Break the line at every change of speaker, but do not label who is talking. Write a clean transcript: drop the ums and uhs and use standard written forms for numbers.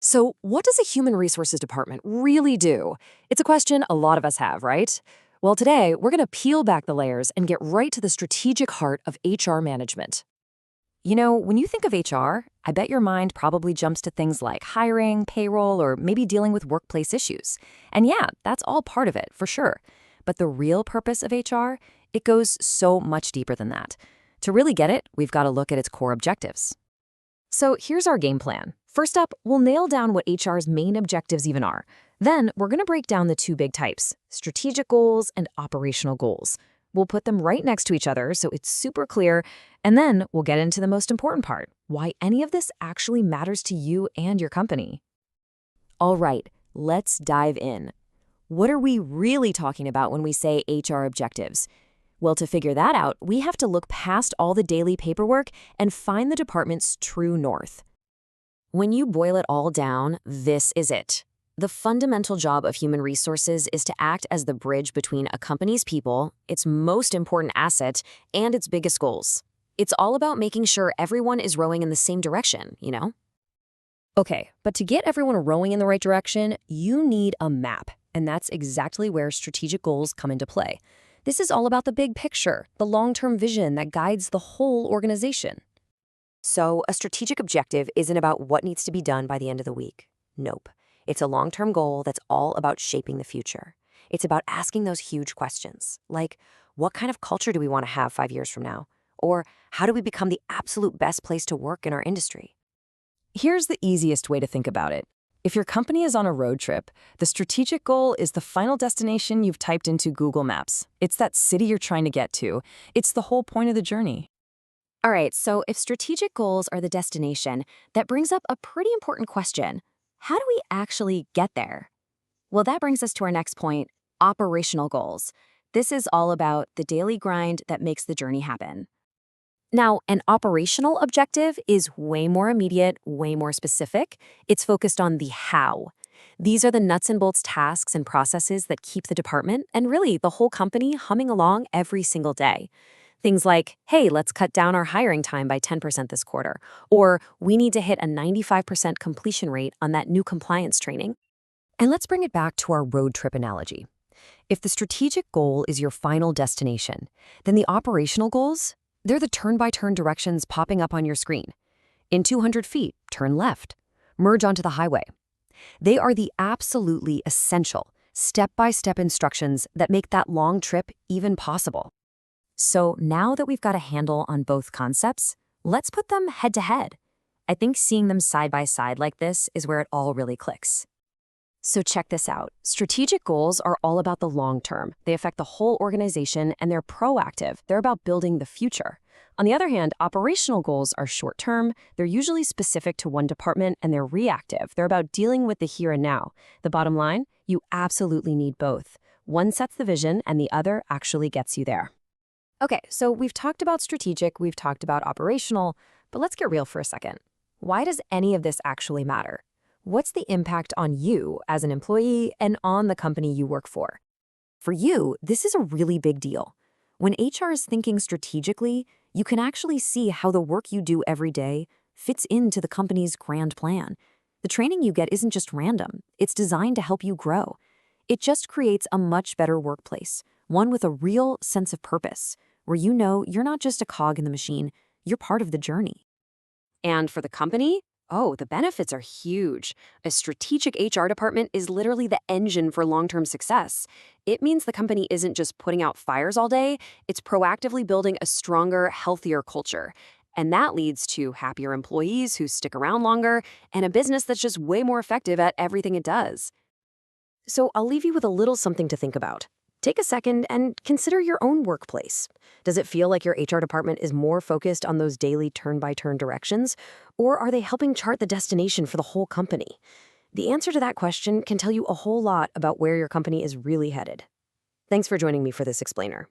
So, what does a human resources department really do? It's a question a lot of us have, right? Well, today, we're going to peel back the layers and get right to the strategic heart of HR management. When you think of HR, I bet your mind probably jumps to things like hiring, payroll, or maybe dealing with workplace issues. And yeah, that's all part of it, for sure. But the real purpose of HR, it goes so much deeper than that. To really get it, we've got to look at its core objectives. So here's our game plan. First up, we'll nail down what HR's main objectives even are. Then we're going to break down the two big types, strategic goals and operational goals. We'll put them right next to each other so it's super clear, and then we'll get into the most important part, why any of this actually matters to you and your company. All right, let's dive in. What are we really talking about when we say HR objectives? Well, to figure that out, we have to look past all the daily paperwork and find the department's true north. When you boil it all down, this is it. The fundamental job of human resources is to act as the bridge between a company's people, its most important asset, and its biggest goals. It's all about making sure everyone is rowing in the same direction. Okay, but to get everyone rowing in the right direction, you need a map, and that's exactly where strategic goals come into play. This is all about the big picture, the long-term vision that guides the whole organization. So, a strategic objective isn't about what needs to be done by the end of the week. Nope. It's a long-term goal that's all about shaping the future. It's about asking those huge questions, like, what kind of culture do we want to have 5 years from now? Or how do we become the absolute best place to work in our industry? Here's the easiest way to think about it. If your company is on a road trip, the strategic goal is the final destination you've typed into Google Maps. It's that city you're trying to get to. It's the whole point of the journey. All right, so if strategic goals are the destination, that brings up a pretty important question. How do we actually get there? Well, that brings us to our next point, operational goals. This is all about the daily grind that makes the journey happen. Now, an operational objective is way more immediate, way more specific. It's focused on the how. These are the nuts and bolts tasks and processes that keep the department and really the whole company humming along every single day. Things like, hey, let's cut down our hiring time by 10% this quarter, or we need to hit a 95% completion rate on that new compliance training. And let's bring it back to our road trip analogy. If the strategic goal is your final destination, then the operational goals, they're the turn-by-turn directions popping up on your screen. In 200 feet, turn left. Merge onto the highway. They are the absolutely essential, step-by-step instructions that make that long trip even possible. So now that we've got a handle on both concepts, let's put them head to head. I think seeing them side by side like this is where it all really clicks. So check this out. Strategic goals are all about the long term. They affect the whole organization and they're proactive. They're about building the future. On the other hand, operational goals are short term. They're usually specific to one department and they're reactive. They're about dealing with the here and now. The bottom line, you absolutely need both. One sets the vision and the other actually gets you there. Okay, so we've talked about strategic, we've talked about operational, but let's get real for a second. Why does any of this actually matter? What's the impact on you as an employee and on the company you work for? For you, this is a really big deal. When HR is thinking strategically, you can actually see how the work you do every day fits into the company's grand plan. The training you get isn't just random. It's designed to help you grow. It just creates a much better workplace, one with a real sense of purpose, where you know you're not just a cog in the machine, you're part of the journey. And for the company, oh, the benefits are huge. A strategic HR department is literally the engine for long-term success. It means the company isn't just putting out fires all day, it's proactively building a stronger, healthier culture. And that leads to happier employees who stick around longer and a business that's just way more effective at everything it does. So I'll leave you with a little something to think about. Take a second and consider your own workplace. Does it feel like your HR department is more focused on those daily turn-by-turn directions, or are they helping chart the destination for the whole company? The answer to that question can tell you a whole lot about where your company is really headed. Thanks for joining me for this explainer.